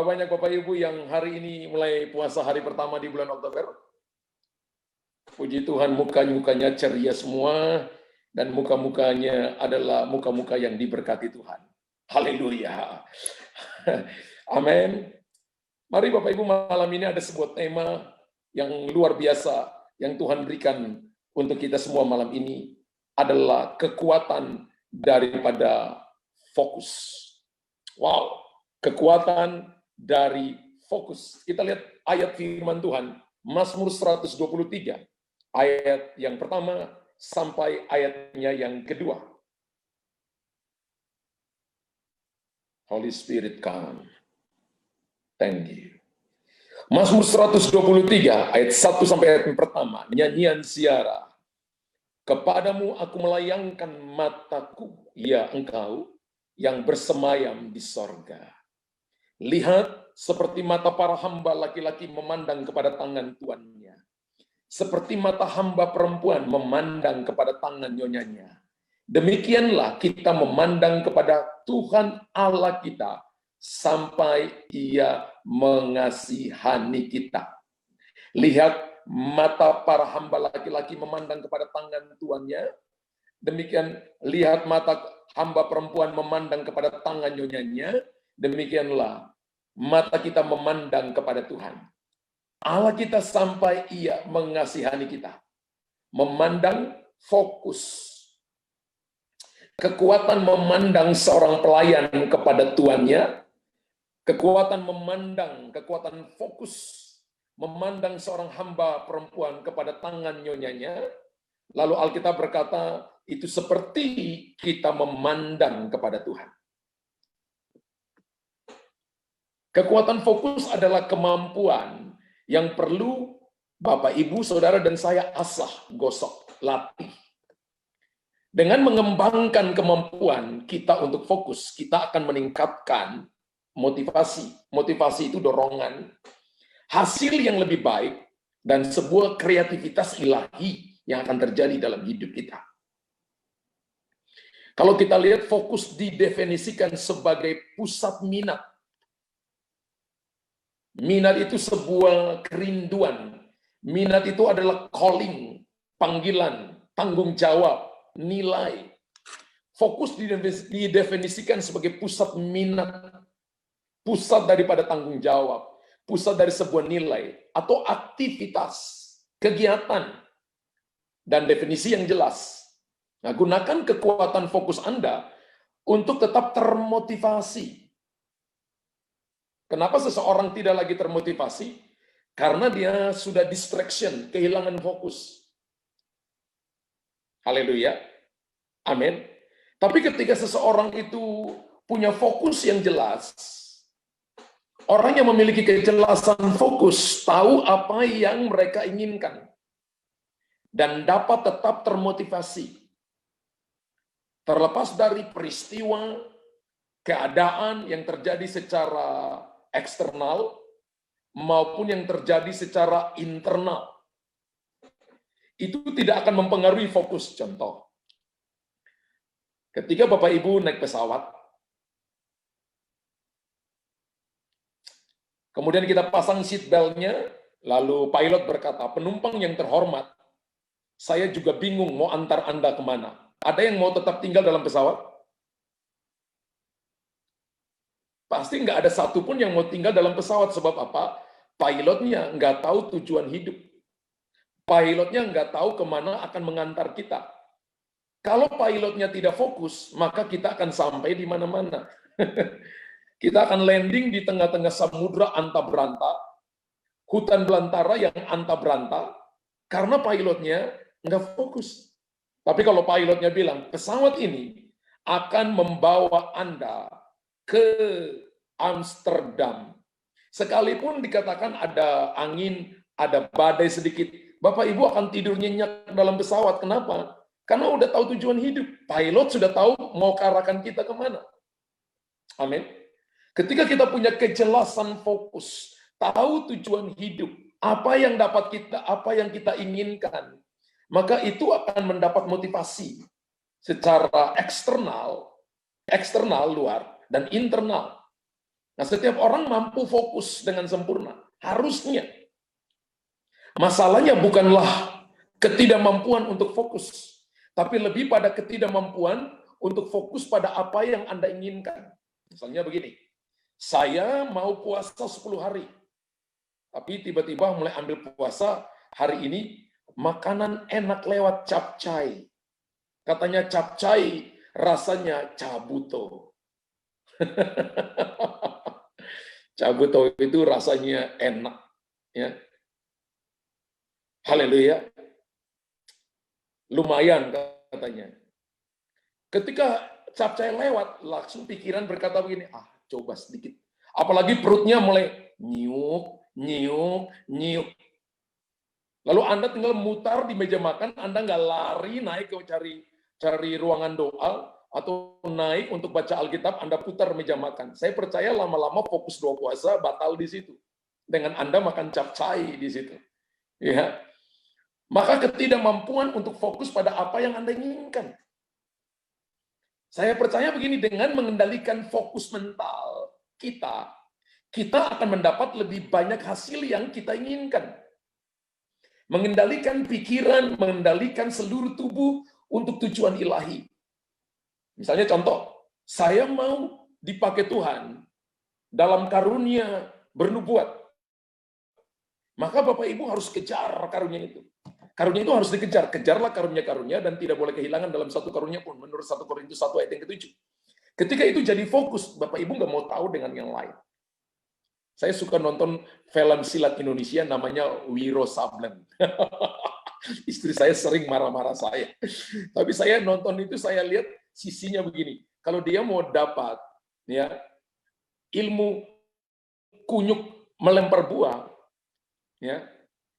Berapa banyak Bapak Ibu yang hari ini mulai puasa hari pertama di bulan Oktober? Puji Tuhan, muka-mukanya ceria semua, dan muka-mukanya adalah muka-muka yang diberkati Tuhan. Haleluya. Amin. Mari Bapak Ibu, malam ini ada sebuah tema yang luar biasa yang Tuhan berikan untuk kita semua malam ini, adalah kekuatan daripada fokus. Wow, kekuatan dari fokus. Kita lihat ayat firman Tuhan, Mazmur 123, ayat yang pertama sampai ayatnya yang kedua. Holy Spirit come. Thank you. Mazmur 123, ayat 1 sampai ayat yang pertama, nyanyian ziarah. Kepadamu aku melayangkan mataku, ya Engkau yang bersemayam di sorga. Lihat, seperti mata para hamba laki-laki memandang kepada tangan tuannya. Seperti mata hamba perempuan memandang kepada tangan nyonyanya. Demikianlah kita memandang kepada Tuhan Allah kita, sampai Ia mengasihani kita. Lihat, mata para hamba laki-laki memandang kepada tangan tuannya. Demikian, lihat mata hamba perempuan memandang kepada tangan nyonyanya. Demikianlah mata kita memandang kepada Tuhan Allah kita sampai Ia mengasihani kita. Memandang, fokus. Kekuatan memandang seorang pelayan kepada tuannya, kekuatan memandang, kekuatan fokus memandang seorang hamba perempuan kepada tangan nyonyanya. Lalu Alkitab berkata, itu seperti kita memandang kepada Tuhan. Kekuatan fokus adalah kemampuan yang perlu Bapak, Ibu, Saudara, dan saya asah, gosok, latih. Dengan mengembangkan kemampuan kita untuk fokus, kita akan meningkatkan motivasi. Motivasi itu dorongan, hasil yang lebih baik, dan sebuah kreativitas ilahi yang akan terjadi dalam hidup kita. Kalau kita lihat, fokus didefinisikan sebagai pusat minat. Minat itu sebuah kerinduan. Minat itu adalah calling, panggilan, tanggung jawab, nilai. Fokus didefinisikan sebagai pusat minat, pusat daripada tanggung jawab, pusat dari sebuah nilai, atau aktivitas, kegiatan, dan definisi yang jelas. Nah, gunakan kekuatan fokus Anda untuk tetap termotivasi. Kenapa seseorang tidak lagi termotivasi? Karena dia sudah distraction, kehilangan fokus. Haleluya. Amin. Tapi ketika seseorang itu punya fokus yang jelas, orang yang memiliki kejelasan fokus tahu apa yang mereka inginkan dan dapat tetap termotivasi. Terlepas dari peristiwa, keadaan yang terjadi secara eksternal maupun yang terjadi secara internal, itu tidak akan mempengaruhi fokus. Contoh, ketika Bapak Ibu naik pesawat, kemudian kita pasang seat belt-nya, lalu pilot berkata, penumpang yang terhormat, saya juga bingung mau antar Anda kemana. Ada yang mau tetap tinggal dalam pesawat? Pasti nggak ada satupun yang mau tinggal dalam pesawat. Sebab apa? Pilotnya nggak tahu tujuan hidup. Pilotnya nggak tahu kemana akan mengantar kita. Kalau pilotnya tidak fokus, maka kita akan sampai di mana-mana. Kita akan landing di tengah-tengah samudra anta beranta, hutan belantara yang anta beranta, karena pilotnya nggak fokus. Tapi kalau pilotnya bilang, pesawat ini akan membawa Anda ke Amsterdam. Sekalipun dikatakan ada angin, ada badai sedikit, Bapak Ibu akan tidur nyenyak dalam pesawat. Kenapa? Karena udah tahu tujuan hidup. Pilot sudah tahu mau arahkan kita kemana. Amin. Ketika kita punya kejelasan fokus, tahu tujuan hidup, apa yang dapat kita, apa yang kita inginkan, maka itu akan mendapat motivasi secara eksternal luar, dan internal. Nah, setiap orang mampu fokus dengan sempurna. Harusnya. Masalahnya bukanlah ketidakmampuan untuk fokus, tapi lebih pada ketidakmampuan untuk fokus pada apa yang Anda inginkan. Misalnya begini, saya mau puasa 10 hari, tapi tiba-tiba mulai ambil puasa hari ini, makanan enak lewat capcay. Katanya capcay rasanya cabuto. Cabuto itu rasanya enak. Ya. Haleluya. Lumayan katanya. Ketika capcay lewat, langsung pikiran berkata begini, coba sedikit. Apalagi perutnya mulai nyiuk, nyiuk, nyiuk. Lalu Anda tinggal mutar di meja makan, Anda nggak lari naik ke cari ruangan doa, atau naik untuk baca Alkitab, Anda putar meja makan. Saya percaya lama-lama fokus doa puasa batal di situ. Dengan Anda makan capcay di situ. Ya. Maka ketidakmampuan untuk fokus pada apa yang Anda inginkan. Saya percaya begini, dengan mengendalikan fokus mental kita akan mendapat lebih banyak hasil yang kita inginkan. Mengendalikan pikiran, mengendalikan seluruh tubuh untuk tujuan ilahi. Misalnya contoh, saya mau dipakai Tuhan dalam karunia bernubuat. Maka Bapak Ibu harus kejar karunia itu. Karunia itu harus dikejar. Kejarlah karunia-karunia dan tidak boleh kehilangan dalam satu karunia pun. Menurut 1 Korintus 1 ayat yang ke-7. Ketika itu jadi fokus, Bapak Ibu nggak mau tahu dengan yang lain. Saya suka nonton film silat Indonesia namanya Wiro Sableng. Istri saya sering marah-marah saya. Tapi saya nonton itu, saya lihat sisinya begini. Kalau dia mau dapat ya ilmu kunyuk melempar buah, ya,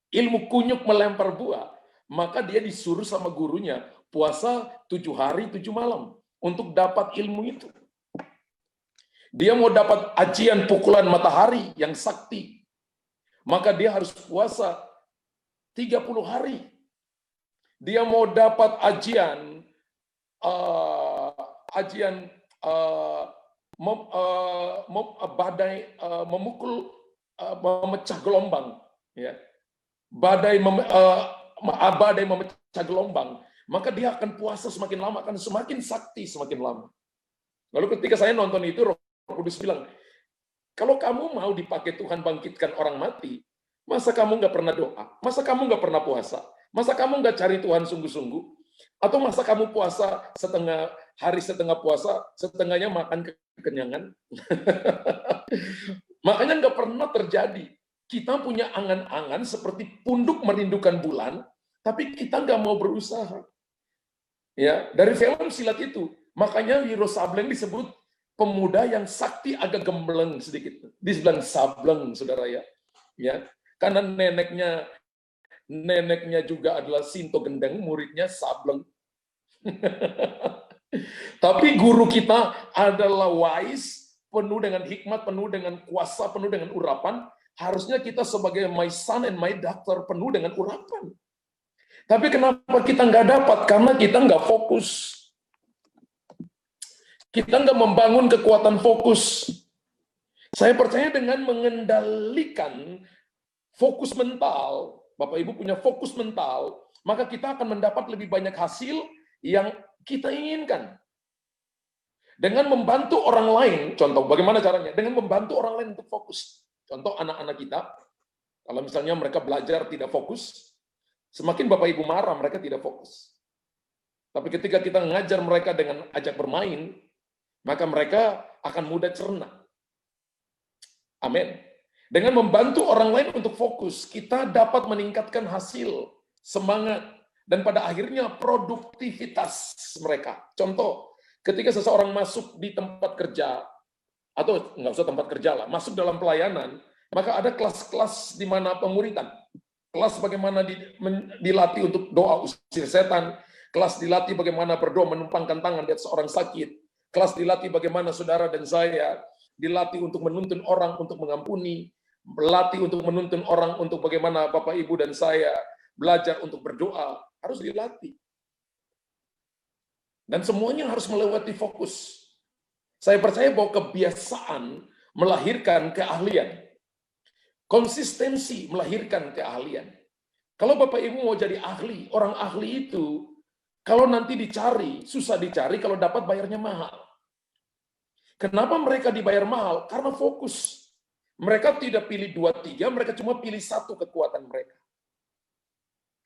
ilmu kunyuk melempar buah, maka dia disuruh sama gurunya puasa 7 hari 7 malam untuk dapat ilmu itu. Dia mau dapat ajian pukulan matahari yang sakti, maka dia harus puasa 30 hari. Dia mau dapat ajian badai memukul, memecah gelombang, ya. Badai memecah gelombang, maka dia akan puasa semakin lama, akan semakin sakti semakin lama. Lalu ketika saya nonton itu, Roh Kudus bilang, kalau kamu mau dipakai Tuhan bangkitkan orang mati, masa kamu nggak pernah doa? Masa kamu nggak pernah puasa? Masa kamu nggak cari Tuhan sungguh-sungguh? Atau masa kamu puasa setengah hari, setengah puasa, setengahnya makan kekenyangan? Makanya nggak pernah terjadi. Kita punya angan-angan seperti punduk merindukan bulan, tapi kita nggak mau berusaha. Ya, dari film silat itu, makanya Wiro Sableng disebut pemuda yang sakti agak gembleng sedikit. Dibilang sableng, saudara ya. Ya, karena neneknya juga adalah Sinto Gendeng, muridnya sableng. Tapi guru kita adalah wise, penuh dengan hikmat, penuh dengan kuasa, penuh dengan urapan. Harusnya kita sebagai my son and my daughter penuh dengan urapan. Tapi kenapa kita nggak dapat? Karena kita nggak fokus. Kita nggak membangun kekuatan fokus. Saya percaya dengan mengendalikan fokus mental, Bapak Ibu punya fokus mental, maka kita akan mendapat lebih banyak hasil yang kita inginkan. Dengan membantu orang lain, contoh bagaimana caranya? Dengan membantu orang lain untuk fokus. Contoh anak-anak kita, kalau misalnya mereka belajar tidak fokus, semakin Bapak Ibu marah, mereka tidak fokus. Tapi ketika kita mengajar mereka dengan ajak bermain, maka mereka akan mudah cerna. Amin. Dengan membantu orang lain untuk fokus, kita dapat meningkatkan hasil, semangat, dan pada akhirnya produktivitas mereka. Contoh, ketika seseorang masuk di tempat kerja, atau nggak usah tempat kerja lah, masuk dalam pelayanan, maka ada kelas-kelas di mana pemuritan. Kelas bagaimana dilatih untuk doa usir setan, kelas dilatih bagaimana berdoa menumpangkan tangan di atas orang sakit, kelas dilatih bagaimana saudara dan saya dilatih untuk menuntun orang untuk mengampuni, melatih untuk menuntun orang untuk bagaimana Bapak Ibu dan saya belajar untuk berdoa, harus dilatih. Dan semuanya harus melewati fokus. Saya percaya bahwa kebiasaan melahirkan keahlian. Konsistensi melahirkan keahlian. Kalau Bapak Ibu mau jadi ahli, orang ahli itu kalau nanti dicari, susah dicari, kalau dapat bayarnya mahal. Kenapa mereka dibayar mahal? Karena fokus. Mereka tidak pilih 2, 3, mereka cuma pilih satu kekuatan mereka.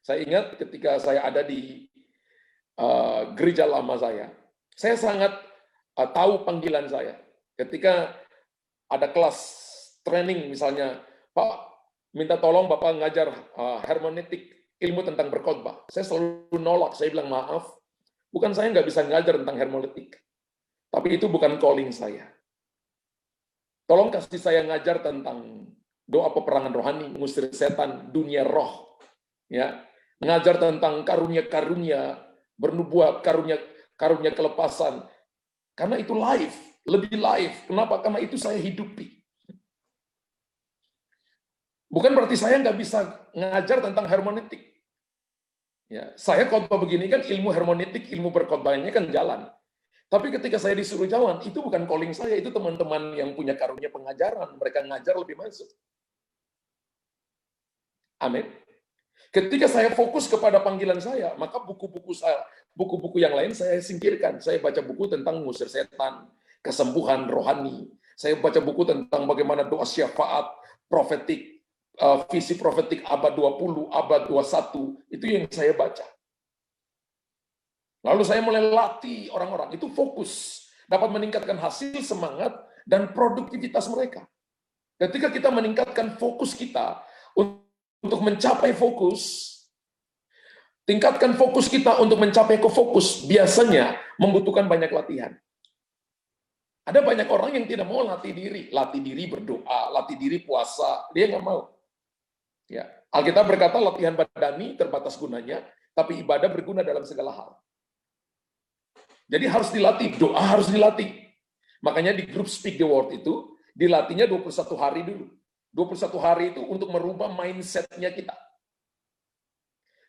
Saya ingat ketika saya ada di gereja lama saya sangat tahu panggilan saya. Ketika ada kelas training misalnya, Pak, minta tolong Bapak ngajar hermeneutik, ilmu tentang berkhotbah. Saya selalu nolak, saya bilang maaf, bukan saya nggak bisa ngajar tentang hermeneutik, tapi itu bukan calling saya. Tolong kasih saya ngajar tentang doa peperangan rohani, ngusir setan, dunia roh, ya, ngajar tentang karunia-karunia, bernubuat, karunia kelepasan, karena itu live, lebih live. Kenapa? Karena itu saya hidupi. Bukan berarti saya nggak bisa ngajar tentang hermeneutik. Ya, saya khotbah begini kan ilmu hermeneutik, ilmu berkhotbahnya kan jalan. Tapi ketika saya disuruh jalan, itu bukan calling saya, itu teman-teman yang punya karunia pengajaran, mereka ngajar lebih masuk. Amin. Ketika saya fokus kepada panggilan saya, maka buku-buku yang lain saya singkirkan. Saya baca buku tentang ngusir setan, kesembuhan rohani. Saya baca buku tentang bagaimana doa syafaat, profetik, visi profetik abad 20, abad 21, itu yang saya baca. Lalu saya mulai latih orang-orang, itu fokus, dapat meningkatkan hasil, semangat, dan produktivitas mereka. Ketika kita meningkatkan fokus kita, untuk mencapai fokus, tingkatkan fokus kita untuk mencapai fokus, biasanya membutuhkan banyak latihan. Ada banyak orang yang tidak mau latih diri berdoa, latih diri puasa, dia nggak mau. Ya, Alkitab berkata latihan badani terbatas gunanya, tapi ibadah berguna dalam segala hal. Jadi harus dilatih, doa harus dilatih. Makanya di grup Speak the Word itu, dilatihnya 21 hari dulu. 21 hari itu untuk merubah mindset-nya kita.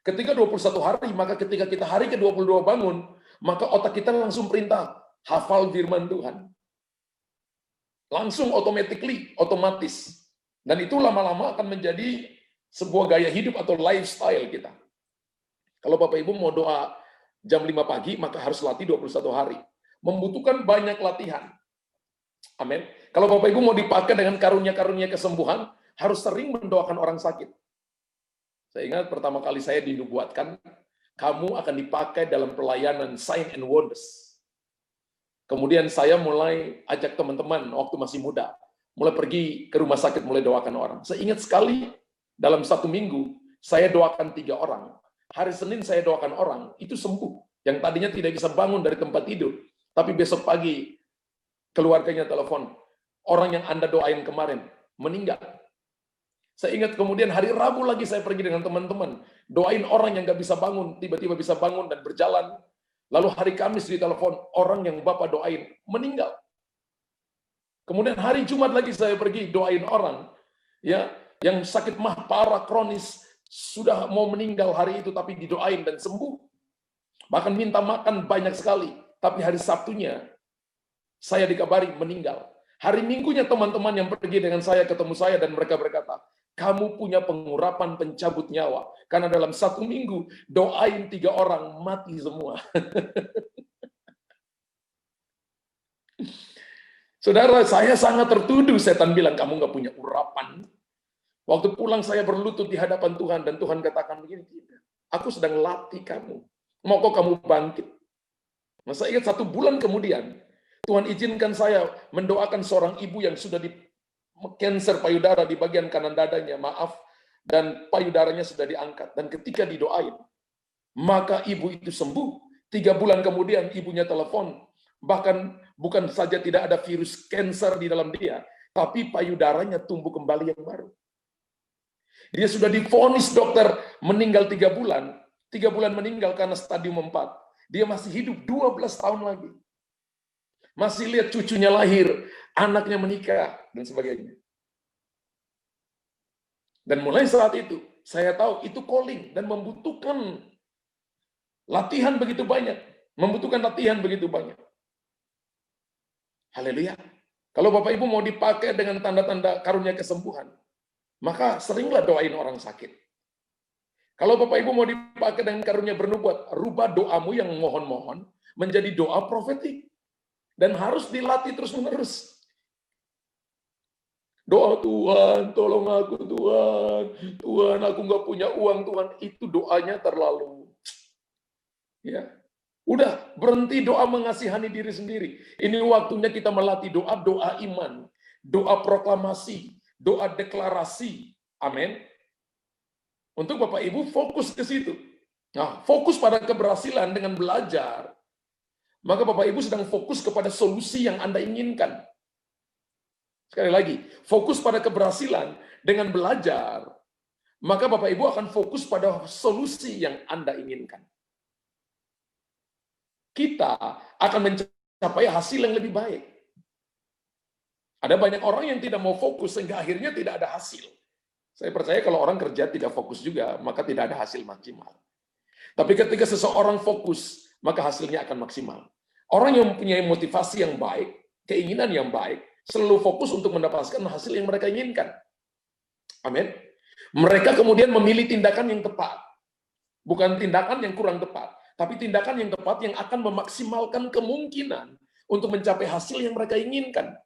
Ketika 21 hari, maka ketika kita hari ke-22 bangun, maka otak kita langsung perintah, hafal firman Tuhan. Langsung otomatis. Dan itu lama-lama akan menjadi sebuah gaya hidup atau lifestyle kita. Kalau Bapak Ibu mau doa jam 5 pagi, maka harus latih 21 hari. Membutuhkan banyak latihan. Amin. Kalau Bapak Ibu mau dipakai dengan karunia-karunia kesembuhan, harus sering mendoakan orang sakit. Saya ingat pertama kali saya dinubuatkan, kamu akan dipakai dalam pelayanan sign and wonders. Kemudian saya mulai ajak teman-teman waktu masih muda, mulai pergi ke rumah sakit, mulai doakan orang. Saya ingat sekali, dalam 1 minggu, saya doakan 3 orang. Hari Senin saya doakan orang, itu sembuh. Yang tadinya tidak bisa bangun dari tempat tidur. Tapi besok pagi, keluarganya telepon, orang yang Anda doain kemarin, meninggal. Saya ingat kemudian hari Rabu lagi saya pergi dengan teman-teman, doain orang yang nggak bisa bangun, tiba-tiba bisa bangun dan berjalan. Lalu hari Kamis ditelepon, orang yang Bapak doain, meninggal. Kemudian hari Jumat lagi saya pergi, doain orang, ya, yang sakit mah parah, kronis, sudah mau meninggal hari itu, tapi didoain dan sembuh. Bahkan minta makan banyak sekali, tapi hari Sabtunya, saya dikabari meninggal. Hari Minggunya teman-teman yang pergi dengan saya, ketemu saya, dan mereka berkata, kamu punya pengurapan pencabut nyawa. Karena dalam 1 minggu, doain 3 orang, mati semua. Saudara, saya sangat tertuduh. Setan bilang, kamu nggak punya urapan. Waktu pulang saya berlutut di hadapan Tuhan, dan Tuhan katakan begini, tidak. Aku sedang latih kamu. Mau kok kamu bangkit? Nah, saya ingat 1 bulan kemudian, Tuhan izinkan saya mendoakan seorang ibu yang sudah di kanker payudara di bagian kanan dadanya, dan payudaranya sudah diangkat. Dan ketika didoain, maka ibu itu sembuh. 3 bulan kemudian ibunya telepon, bahkan bukan saja tidak ada virus kanker di dalam dia, tapi payudaranya tumbuh kembali yang baru. Dia sudah divonis dokter meninggal 3 bulan, 3 bulan meninggal karena stadium 4. Dia masih hidup 12 tahun lagi. Masih lihat cucunya lahir, anaknya menikah, dan sebagainya. Dan mulai saat itu, saya tahu itu calling, dan membutuhkan latihan begitu banyak. Haleluya. Kalau Bapak Ibu mau dipakai dengan tanda-tanda karunia kesembuhan, maka seringlah doain orang sakit. Kalau Bapak Ibu mau dipakai dengan karunia bernubuat, rubah doamu yang mohon-mohon menjadi doa profetik. Dan harus dilatih terus-menerus. Doa, Tuhan, tolong aku Tuhan. Tuhan, aku nggak punya uang Tuhan. Itu doanya terlalu. Ya, udah berhenti doa mengasihani diri sendiri. Ini waktunya kita melatih doa iman, doa proklamasi, doa deklarasi. Amin. Untuk Bapak Ibu fokus ke situ. Nah, fokus pada keberhasilan dengan belajar. Maka Bapak Ibu sedang fokus kepada solusi yang Anda inginkan. Sekali lagi, fokus pada keberhasilan dengan belajar. Maka Bapak Ibu akan fokus pada solusi yang Anda inginkan. Kita akan mencapai hasil yang lebih baik. Ada banyak orang yang tidak mau fokus sehingga akhirnya tidak ada hasil. Saya percaya kalau orang kerja tidak fokus juga, maka tidak ada hasil maksimal. Tapi ketika seseorang fokus, maka hasilnya akan maksimal. Orang yang mempunyai motivasi yang baik, keinginan yang baik, selalu fokus untuk mendapatkan hasil yang mereka inginkan. Amin. Mereka kemudian memilih tindakan yang tepat. Bukan tindakan yang kurang tepat, tapi tindakan yang tepat yang akan memaksimalkan kemungkinan untuk mencapai hasil yang mereka inginkan.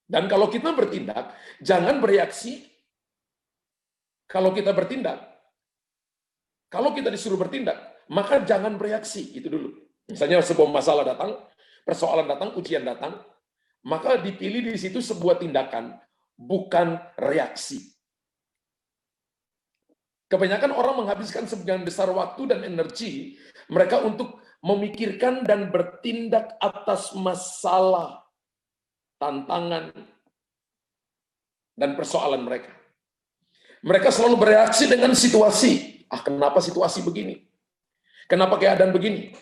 Dan kalau kita bertindak, jangan bereaksi. Kalau kita bertindak, kalau kita disuruh bertindak, maka jangan bereaksi. Itu dulu. Misalnya sebuah masalah datang, persoalan datang, ujian datang, maka dipilih di situ sebuah tindakan, bukan reaksi. Kebanyakan orang menghabiskan sebagian besar waktu dan energi mereka untuk memikirkan dan bertindak atas masalah, tantangan, dan persoalan mereka. Mereka selalu bereaksi dengan situasi. Kenapa situasi begini? Kenapa keadaan begini?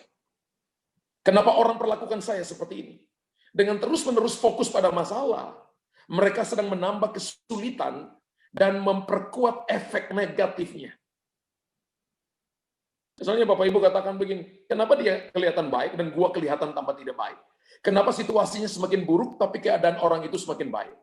Kenapa orang perlakukan saya seperti ini? Dengan terus-menerus fokus pada masalah, mereka sedang menambah kesulitan dan memperkuat efek negatifnya. Misalnya Bapak Ibu katakan begini, kenapa dia kelihatan baik dan gua kelihatan tambah tidak baik? Kenapa situasinya semakin buruk tapi keadaan orang itu semakin baik?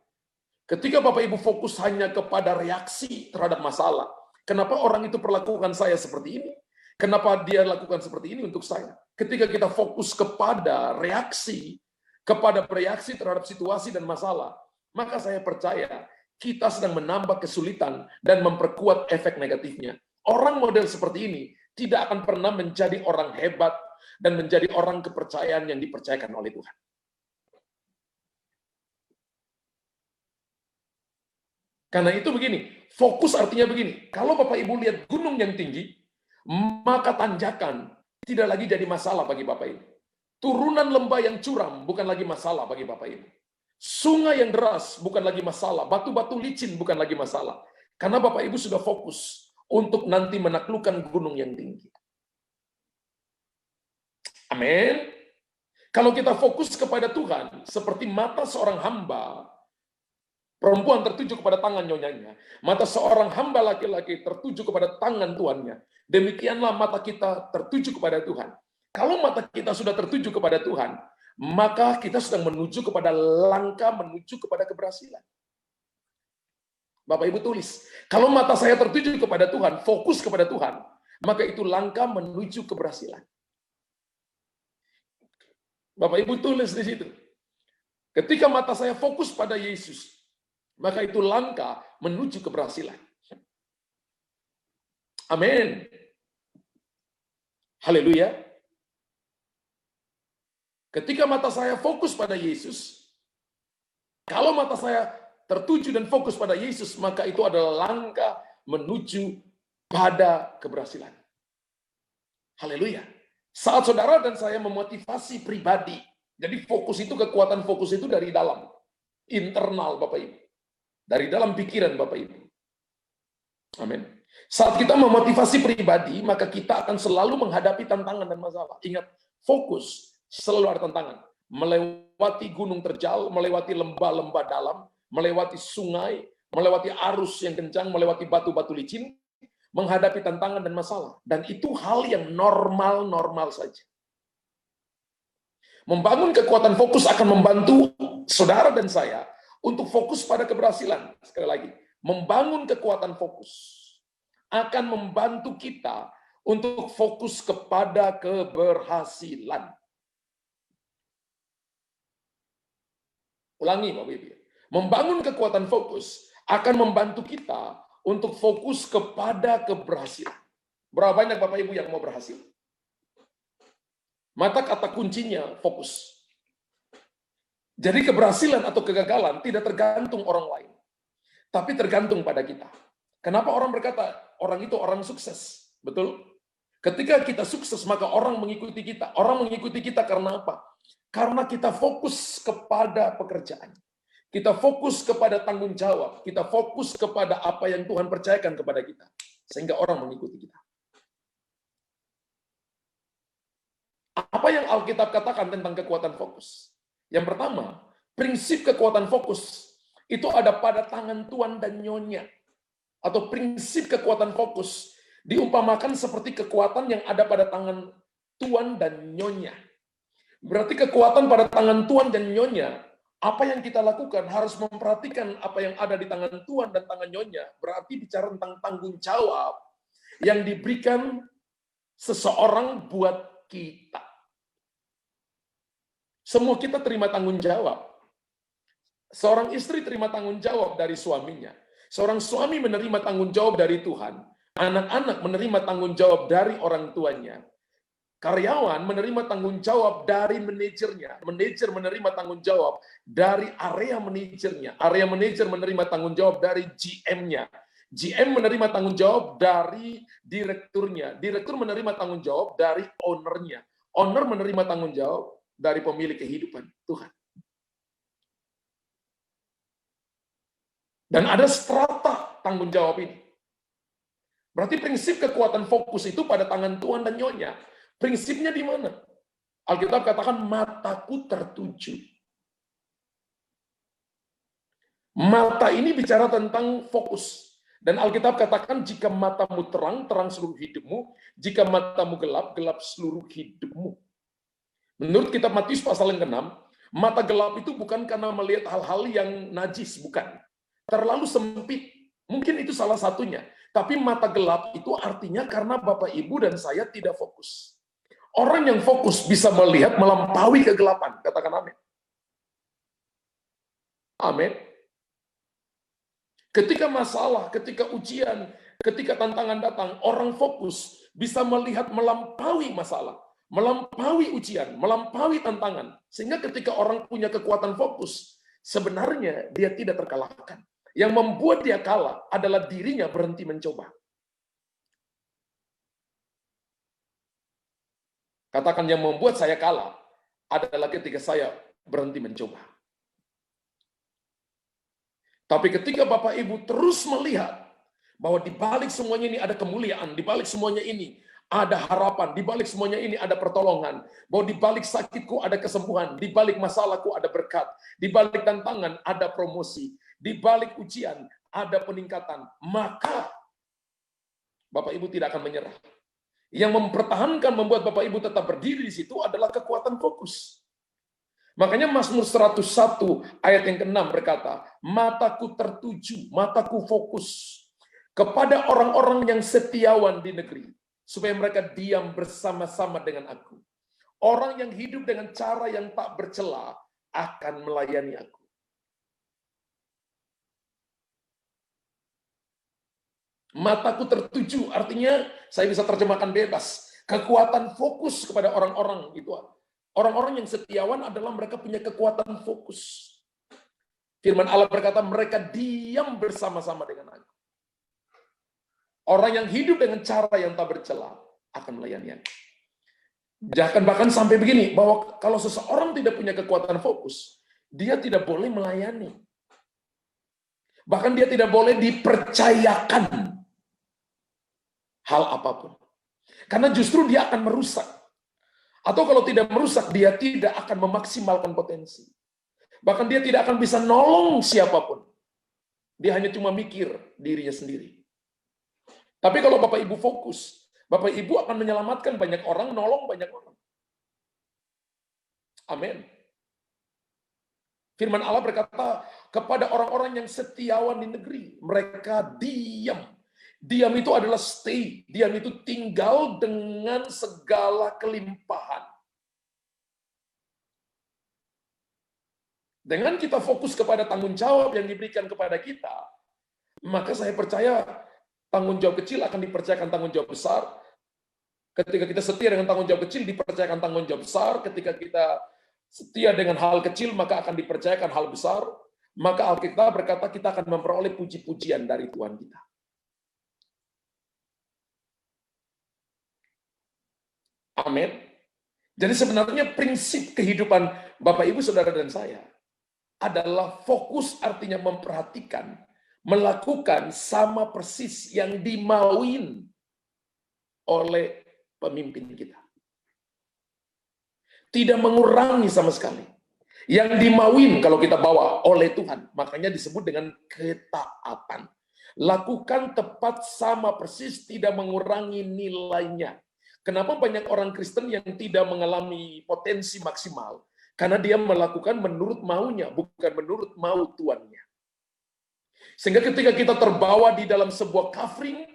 Ketika Bapak Ibu fokus hanya kepada reaksi terhadap masalah, kenapa orang itu perlakukan saya seperti ini? Kenapa dia lakukan seperti ini untuk saya? Ketika kita fokus kepada reaksi terhadap situasi dan masalah, maka saya percaya kita sedang menambah kesulitan dan memperkuat efek negatifnya. Orang model seperti ini tidak akan pernah menjadi orang hebat dan menjadi orang kepercayaan yang dipercayakan oleh Tuhan. Karena itu begini, fokus artinya begini, kalau Bapak Ibu lihat gunung yang tinggi, maka tanjakan tidak lagi jadi masalah bagi Bapak Ibu. Turunan lembah yang curam bukan lagi masalah bagi Bapak Ibu. Sungai yang deras bukan lagi masalah, batu-batu licin bukan lagi masalah. Karena Bapak Ibu sudah fokus untuk nanti menaklukkan gunung yang tinggi. Amin. Kalau kita fokus kepada Tuhan, seperti mata seorang hamba, perempuan tertuju kepada tangan nyonyanya, mata seorang hamba laki-laki tertuju kepada tangan tuannya, demikianlah mata kita tertuju kepada Tuhan. Kalau mata kita sudah tertuju kepada Tuhan, maka kita sedang menuju kepada langkah menuju kepada keberhasilan. Bapak Ibu tulis, kalau mata saya tertuju kepada Tuhan, fokus kepada Tuhan, maka itu langkah menuju keberhasilan. Bapak Ibu tulis di situ. Ketika mata saya fokus pada Yesus, maka itu langkah menuju keberhasilan. Amin. Haleluya. Ketika mata saya fokus pada Yesus, kalau mata saya tertuju dan fokus pada Yesus, maka itu adalah langkah menuju pada keberhasilan. Haleluya. Saat saudara dan saya memotivasi pribadi, jadi fokus itu, kekuatan fokus itu dari dalam, internal Bapak Ibu. Dari dalam pikiran Bapak Ibu. Amin. Saat kita memotivasi pribadi, maka kita akan selalu menghadapi tantangan dan masalah. Ingat, fokus selalu ada tantangan. Melewati gunung terjal, melewati lembah-lembah dalam, melewati sungai, melewati arus yang kencang, melewati batu-batu licin, menghadapi tantangan dan masalah. Dan itu hal yang normal-normal saja. Membangun kekuatan fokus akan membantu saudara dan saya untuk fokus pada keberhasilan. Sekali lagi, membangun kekuatan fokus akan membantu kita untuk fokus kepada keberhasilan. Ulangi, Bapak Ibu. Membangun kekuatan fokus akan membantu kita untuk fokus kepada keberhasilan. Berapa banyak Bapak Ibu yang mau berhasil? Maka kata kuncinya fokus. Jadi keberhasilan atau kegagalan tidak tergantung orang lain, tapi tergantung pada kita. Kenapa orang berkata orang itu orang sukses? Betul? Ketika kita sukses, maka orang mengikuti kita. Orang mengikuti kita karena apa? Karena kita fokus kepada pekerjaan. Kita fokus kepada tanggung jawab. Kita fokus kepada apa yang Tuhan percayakan kepada kita. Sehingga orang mengikuti kita. Apa yang Alkitab katakan tentang kekuatan fokus? Yang pertama, prinsip kekuatan fokus itu ada pada tangan Tuan dan Nyonya. Atau prinsip kekuatan fokus diumpamakan seperti kekuatan yang ada pada tangan Tuan dan Nyonya. Berarti kekuatan pada tangan Tuan dan Nyonya, apa yang kita lakukan harus memperhatikan apa yang ada di tangan Tuan dan tangan Nyonya. Berarti bicara tentang tanggung jawab yang diberikan seseorang buat kita. Semua kita terima tanggung jawab. Seorang istri terima tanggung jawab dari suaminya. Seorang suami menerima tanggung jawab dari Tuhan. Anak-anak menerima tanggung jawab dari orang tuanya. Karyawan menerima tanggung jawab dari manajernya. Manajer menerima tanggung jawab dari area manajernya. Area manajer menerima tanggung jawab dari GM-nya. GM menerima tanggung jawab dari direkturnya. Direktur menerima tanggung jawab dari owner-nya. Owner menerima tanggung jawab dari pemilik kehidupan, Tuhan. Dan ada strata tanggung jawab ini. Berarti prinsip kekuatan fokus itu pada tangan Tuhan dan Nyonya. Prinsipnya di mana? Alkitab katakan mataku tertuju. Mata ini bicara tentang fokus. Dan Alkitab katakan jika matamu terang, terang seluruh hidupmu. Jika matamu gelap, gelap seluruh hidupmu. Menurut kitab Matius pasal yang ke-6, mata gelap itu bukan karena melihat hal-hal yang najis, bukan. Terlalu sempit, mungkin itu salah satunya. Tapi mata gelap itu artinya karena Bapak, Ibu, dan saya tidak fokus. Orang yang fokus bisa melihat melampaui kegelapan. Katakan amin. Amin. Ketika masalah, ketika ujian, ketika tantangan datang, orang fokus bisa melihat melampaui masalah. Melampaui ujian, melampaui tantangan. Sehingga ketika orang punya kekuatan fokus, sebenarnya dia tidak terkalahkan. Yang membuat dia kalah adalah dirinya berhenti mencoba. Katakan yang membuat saya kalah adalah ketika saya berhenti mencoba. Tapi ketika Bapak Ibu terus melihat bahwa di balik semuanya ini ada kemuliaan, di balik semuanya ini ada harapan, di balik semuanya ini ada pertolongan, bahwa di balik sakitku ada kesembuhan, di balik masalahku ada berkat, di balik tantangan ada promosi, di balik ujian ada peningkatan, maka Bapak Ibu tidak akan menyerah. Yang mempertahankan membuat Bapak Ibu tetap berdiri di situ adalah kekuatan fokus. Makanya Mazmur 101 ayat yang ke-6 berkata, mataku tertuju, mataku fokus kepada orang-orang yang setiawan di negeri, supaya mereka diam bersama-sama dengan aku. Orang yang hidup dengan cara yang tak bercela akan melayani aku. Mataku tertuju, artinya saya bisa terjemahkan bebas. Kekuatan fokus kepada orang-orang itu. Orang-orang yang setiawan adalah mereka punya kekuatan fokus. Firman Allah berkata, mereka diam bersama-sama dengan aku. Orang yang hidup dengan cara yang tak bercela akan melayani aku. Bahkan sampai begini, bahwa kalau seseorang tidak punya kekuatan fokus, dia tidak boleh melayani. Bahkan dia tidak boleh dipercayakan hal apapun. Karena justru dia akan merusak. Atau kalau tidak merusak, dia tidak akan memaksimalkan potensi. Bahkan dia tidak akan bisa nolong siapapun. Dia hanya cuma mikir dirinya sendiri. Tapi kalau Bapak Ibu fokus, Bapak Ibu akan menyelamatkan banyak orang, nolong banyak orang. Amin. Firman Allah berkata kepada orang-orang yang setiawan di negeri, mereka diam. Diam itu adalah stay, diam itu tinggal dengan segala kelimpahan. Dengan kita fokus kepada tanggung jawab yang diberikan kepada kita, maka saya percaya tanggung jawab kecil akan dipercayakan tanggung jawab besar. Ketika kita setia dengan tanggung jawab kecil, dipercayakan tanggung jawab besar. Ketika kita setia dengan hal kecil, maka akan dipercayakan hal besar. Maka Alkitab berkata kita akan memperoleh puji-pujian dari Tuhan kita. Amin. Jadi sebenarnya prinsip kehidupan Bapak, Ibu, Saudara, dan saya adalah fokus, artinya memperhatikan, melakukan sama persis yang dimauin oleh pemimpin kita. Tidak mengurangi sama sekali. Yang dimauin kalau kita bawa oleh Tuhan, makanya disebut dengan ketaatan. Lakukan tepat sama persis, tidak mengurangi nilainya. Kenapa banyak orang Kristen yang tidak mengalami potensi maksimal? Karena dia melakukan menurut maunya, bukan menurut mau Tuannya. Sehingga ketika kita terbawa di dalam sebuah covering,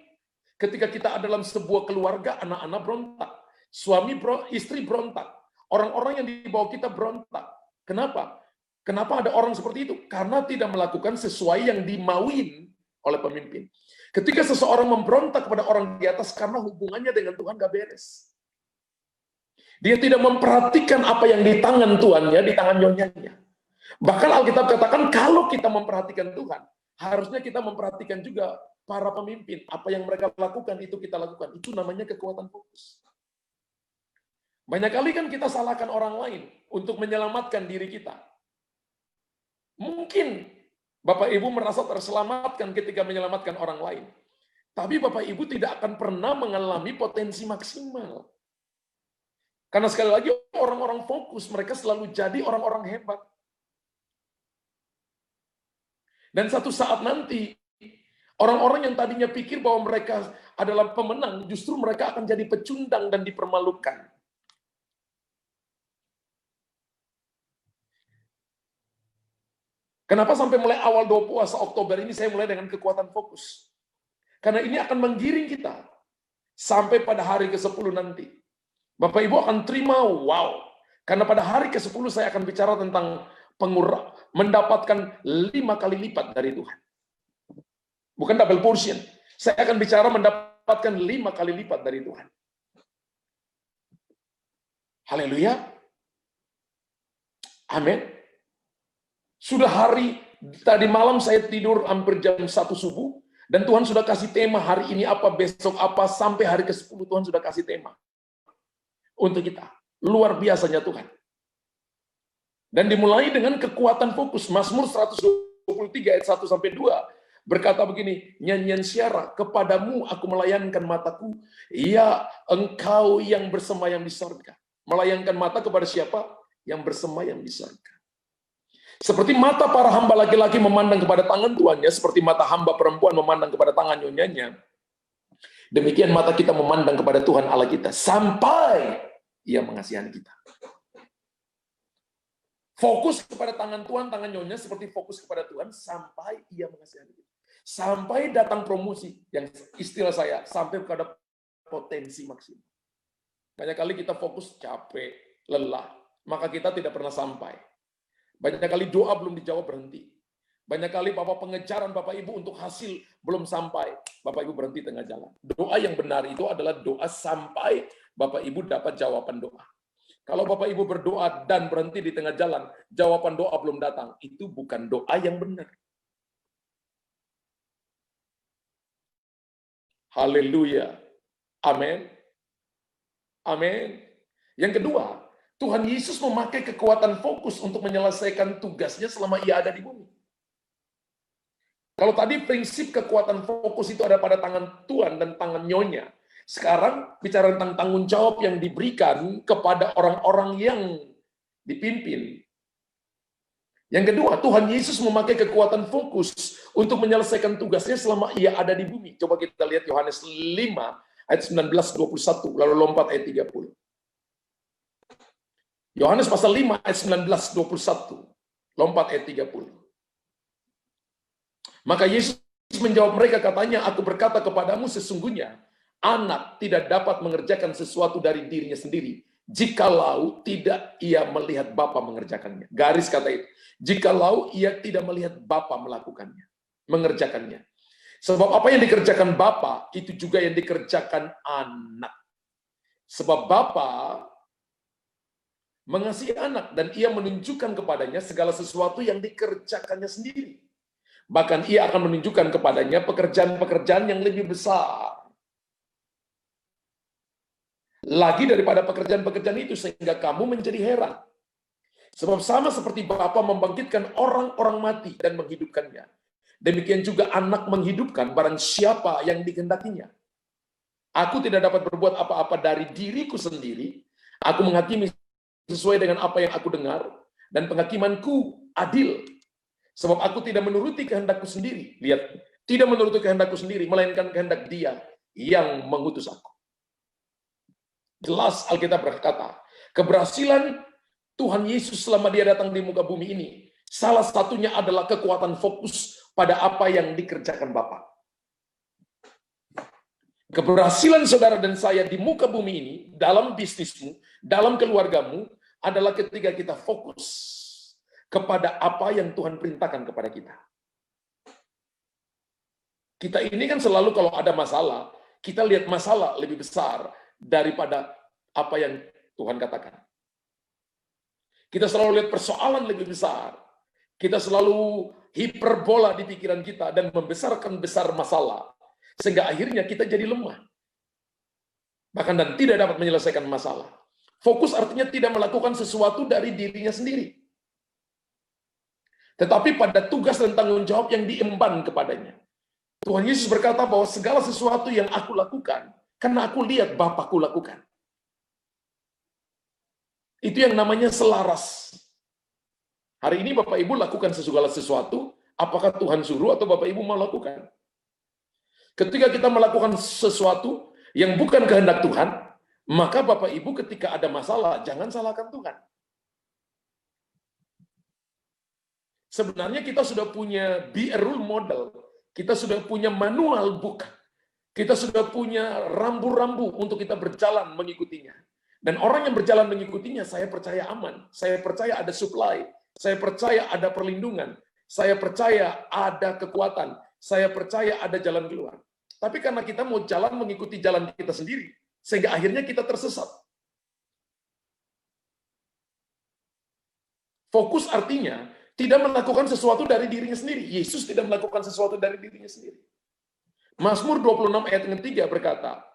ketika kita ada dalam sebuah keluarga, anak-anak berontak, suami istri berontak, orang-orang yang di bawah kita berontak. Kenapa? Kenapa ada orang seperti itu? Karena tidak melakukan sesuai yang dimauin oleh pemimpin. Ketika seseorang memberontak kepada orang di atas karena hubungannya dengan Tuhan gak beres. Dia tidak memperhatikan apa yang di tangan Tuannya, di tangan nyonyanya. Bahkan Alkitab katakan kalau kita memperhatikan Tuhan, harusnya kita memperhatikan juga para pemimpin. Apa yang mereka lakukan, itu kita lakukan. Itu namanya kekuatan fokus. Banyak kali kan kita salahkan orang lain untuk menyelamatkan diri kita. Mungkin Bapak Ibu merasa terselamatkan ketika menyelamatkan orang lain. Tapi Bapak Ibu tidak akan pernah mengalami potensi maksimal. Karena sekali lagi orang-orang fokus, mereka selalu jadi orang-orang hebat. Dan satu saat nanti, orang-orang yang tadinya pikir bahwa mereka adalah pemenang, justru mereka akan jadi pecundang dan dipermalukan. Kenapa sampai mulai awal 2 puasa Oktober ini saya mulai dengan kekuatan fokus? Karena ini akan menggiring kita sampai pada hari ke-10 nanti. Bapak Ibu akan terima, wow. Karena pada hari ke-10 saya akan bicara tentang mendapatkan 5 kali lipat dari Tuhan. Bukan double portion. Saya akan bicara mendapatkan 5 kali lipat dari Tuhan. Haleluya. Amin. Sudah tadi malam saya tidur hampir jam 1 subuh, dan Tuhan sudah kasih tema hari ini apa, besok apa, sampai hari ke-10 Tuhan sudah kasih tema untuk kita. Luar biasanya Tuhan. Dan dimulai dengan kekuatan fokus. Mazmur 123 ayat 1-2 berkata begini, nyanyian Syara, kepadamu aku melayankan mataku, ya engkau yang bersemayam di surga. Melayangkan mata kepada siapa? Yang bersemayam di surga. Seperti mata para hamba laki-laki memandang kepada tangan tuannya, seperti mata hamba perempuan memandang kepada tangan nyonyanya, demikian mata kita memandang kepada Tuhan Allah kita, sampai Ia mengasihani kita. Fokus kepada tangan Tuhan, tangan nyonya, seperti fokus kepada Tuhan, sampai Ia mengasihani kita. Sampai datang promosi, yang istilah saya, sampai kepada potensi maksimal. Banyak kali kita fokus capek, lelah, maka kita tidak pernah sampai. Banyak kali doa belum dijawab, berhenti. Banyak kali pengejaran Bapak Ibu untuk hasil belum sampai, Bapak Ibu berhenti tengah jalan. Doa yang benar itu adalah doa sampai Bapak Ibu dapat jawaban doa. Kalau Bapak Ibu berdoa dan berhenti di tengah jalan, jawaban doa belum datang, itu bukan doa yang benar. Haleluya. Amin. Amin. Yang kedua, Tuhan Yesus memakai kekuatan fokus untuk menyelesaikan tugasnya selama Ia ada di bumi. Kalau tadi prinsip kekuatan fokus itu ada pada tangan Tuhan dan tangan nyonya. Sekarang bicara tentang tanggung jawab yang diberikan kepada orang-orang yang dipimpin. Yang kedua, Tuhan Yesus memakai kekuatan fokus untuk menyelesaikan tugasnya selama Ia ada di bumi. Coba kita lihat Yohanes 5 ayat 19-21, lalu lompat ayat 30. Yohanes pasal 5 ayat 19-21. Lompat ayat 30. Maka Yesus menjawab mereka, katanya, aku berkata kepadamu, sesungguhnya anak tidak dapat mengerjakan sesuatu dari dirinya sendiri, jikalau tidak ia melihat Bapa mengerjakannya. Garis kata itu. Jikalau ia tidak melihat Bapa melakukannya, mengerjakannya. Sebab apa yang dikerjakan Bapa, itu juga yang dikerjakan anak. Sebab Bapa mengasihi anak, dan ia menunjukkan kepadanya segala sesuatu yang dikerjakannya sendiri. Bahkan ia akan menunjukkan kepadanya pekerjaan-pekerjaan yang lebih besar lagi daripada pekerjaan-pekerjaan itu, sehingga kamu menjadi heran. Sebab sama seperti Bapa membangkitkan orang-orang mati dan menghidupkannya, demikian juga anak menghidupkan barang siapa yang dikehendakinya. Aku tidak dapat berbuat apa-apa dari diriku sendiri. Aku menghakimi sesuai dengan apa yang aku dengar, dan penghakimanku adil. Sebab aku tidak menuruti kehendakku sendiri. Lihat, tidak menuruti kehendakku sendiri, melainkan kehendak Dia yang mengutus aku. Jelas Alkitab berkata, keberhasilan Tuhan Yesus selama Dia datang di muka bumi ini, salah satunya adalah kekuatan fokus pada apa yang dikerjakan Bapa. Keberhasilan saudara dan saya di muka bumi ini, dalam bisnismu, dalam keluargamu, adalah ketika kita fokus kepada apa yang Tuhan perintahkan kepada kita. Kita ini kan selalu kalau ada masalah, kita lihat masalah lebih besar daripada apa yang Tuhan katakan. Kita selalu lihat persoalan lebih besar. Kita selalu hiperbola di pikiran kita dan membesarkan besar masalah. Sehingga akhirnya kita jadi lemah. Bahkan dan tidak dapat menyelesaikan masalah. Fokus artinya tidak melakukan sesuatu dari dirinya sendiri. Tetapi pada tugas dan tanggung jawab yang diemban kepadanya. Tuhan Yesus berkata bahwa segala sesuatu yang aku lakukan, karena aku lihat Bapakku lakukan. Itu yang namanya selaras. Hari ini Bapak Ibu lakukan segala sesuatu, apakah Tuhan suruh atau Bapak Ibu mau lakukan? Ketika kita melakukan sesuatu yang bukan kehendak Tuhan, maka Bapak Ibu ketika ada masalah, jangan salahkan Tuhan. Sebenarnya kita sudah punya be a role model, kita sudah punya manual book, kita sudah punya rambu-rambu untuk kita berjalan mengikutinya. Dan orang yang berjalan mengikutinya, saya percaya aman, saya percaya ada supply, saya percaya ada perlindungan, saya percaya ada kekuatan, saya percaya ada jalan keluar. Tapi karena kita mau jalan mengikuti jalan kita sendiri, sehingga akhirnya kita tersesat. Fokus artinya tidak melakukan sesuatu dari dirinya sendiri. Yesus tidak melakukan sesuatu dari dirinya sendiri. Mazmur 26 ayat yang 3 berkata,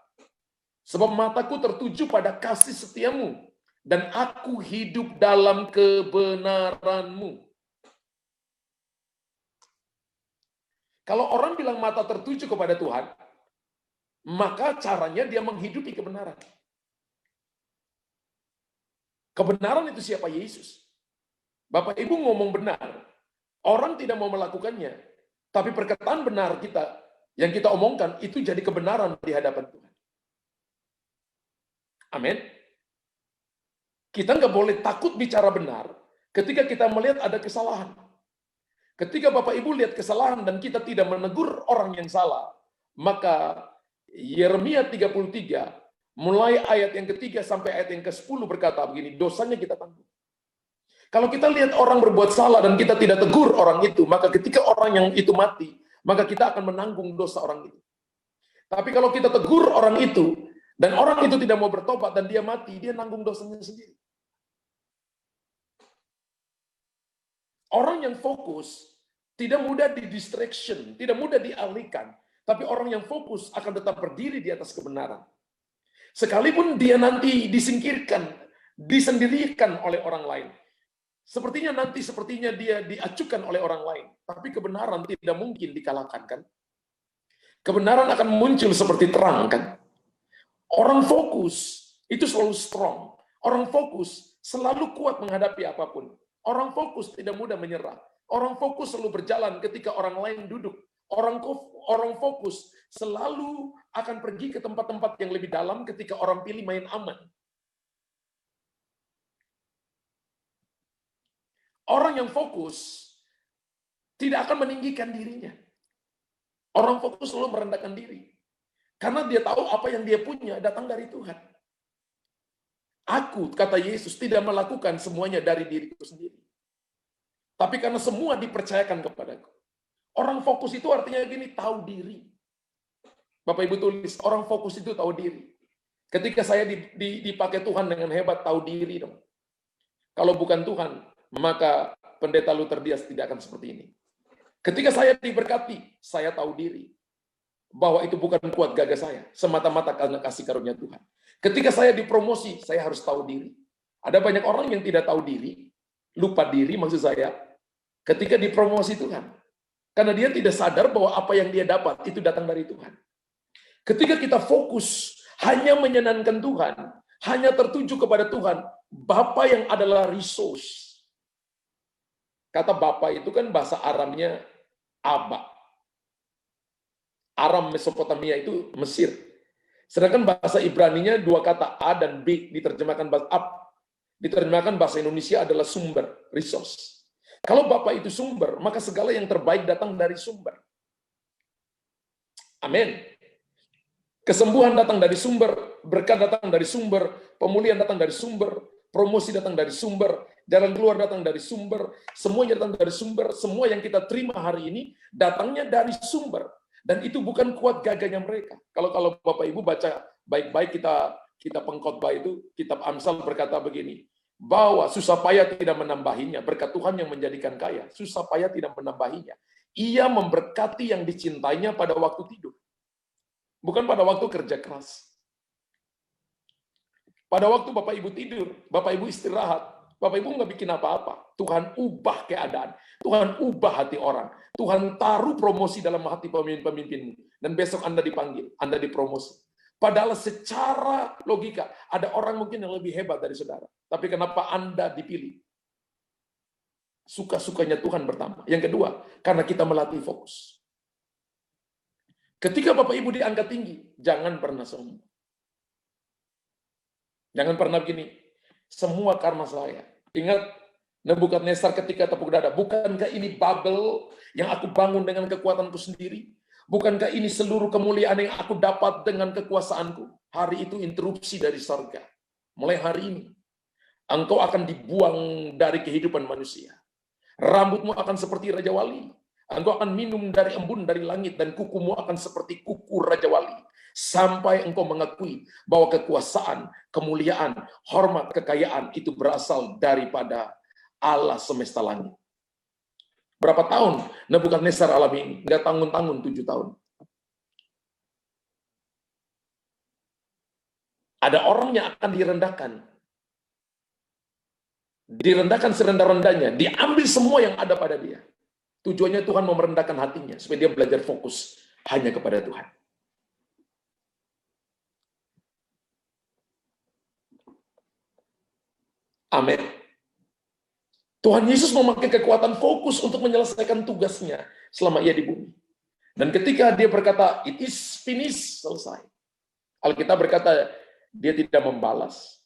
sebab mataku tertuju pada kasih setiamu, dan aku hidup dalam kebenaranmu. Kalau orang bilang mata tertuju kepada Tuhan, maka caranya dia menghidupi kebenaran. Kebenaran itu siapa? Yesus. Bapak Ibu ngomong benar, orang tidak mau melakukannya, tapi perkataan benar kita, yang kita omongkan, itu jadi kebenaran di hadapan Tuhan. Amin. Kita nggak boleh takut bicara benar ketika kita melihat ada kesalahan. Ketika Bapak Ibu lihat kesalahan dan kita tidak menegur orang yang salah, maka Yeremia 33, mulai ayat yang ketiga sampai ayat yang ke-10 berkata begini, dosanya kita tanggung. Kalau kita lihat orang berbuat salah dan kita tidak tegur orang itu, maka ketika orang yang itu mati, maka kita akan menanggung dosa orang itu. Tapi kalau kita tegur orang itu, dan orang itu tidak mau bertobat dan dia mati, dia nanggung dosanya sendiri. Orang yang fokus tidak mudah di distraction, tidak mudah dialihkan, tapi orang yang fokus akan tetap berdiri di atas kebenaran. Sekalipun dia nanti disingkirkan, disendirikan oleh orang lain. Sepertinya dia diacukan oleh orang lain, tapi kebenaran tidak mungkin dikalahkan, kan? Kebenaran akan muncul seperti terang, kan? Orang fokus itu selalu strong. Orang fokus selalu kuat menghadapi apapun. Orang fokus tidak mudah menyerah. Orang fokus selalu berjalan ketika orang lain duduk. Orang fokus selalu akan pergi ke tempat-tempat yang lebih dalam ketika orang pilih main aman. Orang yang fokus tidak akan meninggikan dirinya. Orang fokus selalu merendahkan diri. Karena dia tahu apa yang dia punya datang dari Tuhan. Aku, kata Yesus, tidak melakukan semuanya dari diriku sendiri. Tapi karena semua dipercayakan kepadaku. Orang fokus itu artinya gini, tahu diri. Bapak Ibu tulis, orang fokus itu tahu diri. Ketika saya dipakai Tuhan dengan hebat, tahu diri dong. Kalau bukan Tuhan, maka pendeta Luther Dias tidak akan seperti ini. Ketika saya diberkati, saya tahu diri. Bahwa itu bukan kuat gagah saya, semata-mata karena kasih karunia Tuhan. Ketika saya dipromosi, saya harus tahu diri. Ada banyak orang yang tidak tahu diri, lupa diri maksud saya, ketika dipromosi Tuhan. Karena dia tidak sadar bahwa apa yang dia dapat itu datang dari Tuhan. Ketika kita fokus hanya menyenangkan Tuhan, hanya tertuju kepada Tuhan, Bapa yang adalah resource. Kata Bapa itu kan bahasa Aramnya Aba. Aram Mesopotamia itu Mesir. Sedangkan bahasa Ibraninya dua kata A dan B diterjemahkan bahasa Ab. Diterjemahkan bahasa Indonesia adalah sumber, resource. Kalau Bapa itu sumber, maka segala yang terbaik datang dari sumber. Amin. Kesembuhan datang dari sumber, berkat datang dari sumber, pemulihan datang dari sumber, promosi datang dari sumber, jalan keluar datang dari sumber, semuanya datang dari sumber, semua yang kita terima hari ini datangnya dari sumber. Dan itu bukan kuat gagahnya mereka. Kalau Bapak Ibu baca baik-baik kita pengkhotbah itu, kitab Amsal berkata begini, bahwa susah payah tidak menambahinya, berkat Tuhan yang menjadikan kaya, susah payah tidak menambahinya. Ia memberkati yang dicintainya pada waktu tidur. Bukan pada waktu kerja keras. Pada waktu Bapak Ibu tidur, Bapak Ibu istirahat, Bapak Ibu nggak bikin apa-apa. Tuhan ubah keadaan. Tuhan ubah hati orang. Tuhan taruh promosi dalam hati pemimpin-pemimpinmu. Dan besok Anda dipanggil, Anda dipromosi. Padahal secara logika, ada orang mungkin yang lebih hebat dari saudara. Tapi kenapa Anda dipilih? Suka-sukanya Tuhan pertama. Yang kedua, karena kita melatih fokus. Ketika Bapak Ibu diangkat tinggi, jangan pernah sombong. Jangan pernah begini, semua karena saya. Ingat, Nebukadnezar ketika tepuk dada, bukankah ini Babel yang aku bangun dengan kekuatanku sendiri? Bukankah ini seluruh kemuliaan yang aku dapat dengan kekuasaanku? Hari itu interupsi dari surga. Mulai hari ini, engkau akan dibuang dari kehidupan manusia. Rambutmu akan seperti Raja Wali. Engkau akan minum dari embun dari langit, dan kukumu akan seperti kuku Raja Wali. Sampai engkau mengakui bahwa kekuasaan, kemuliaan, hormat, kekayaan itu berasal daripada Allah semesta langit. Berapa tahun Nebukadnezar alami ini? Nggak tanggung-tanggung 7 tahun. Ada orang yang akan direndahkan. Direndahkan serendah-rendahnya. Diambil semua yang ada pada dia. Tujuannya Tuhan mau merendahkan hatinya. Supaya dia belajar fokus hanya kepada Tuhan. Amin. Tuhan Yesus memakai kekuatan fokus untuk menyelesaikan tugasnya selama ia di bumi. Dan ketika dia berkata, it is finished, selesai. Alkitab berkata, dia tidak membalas.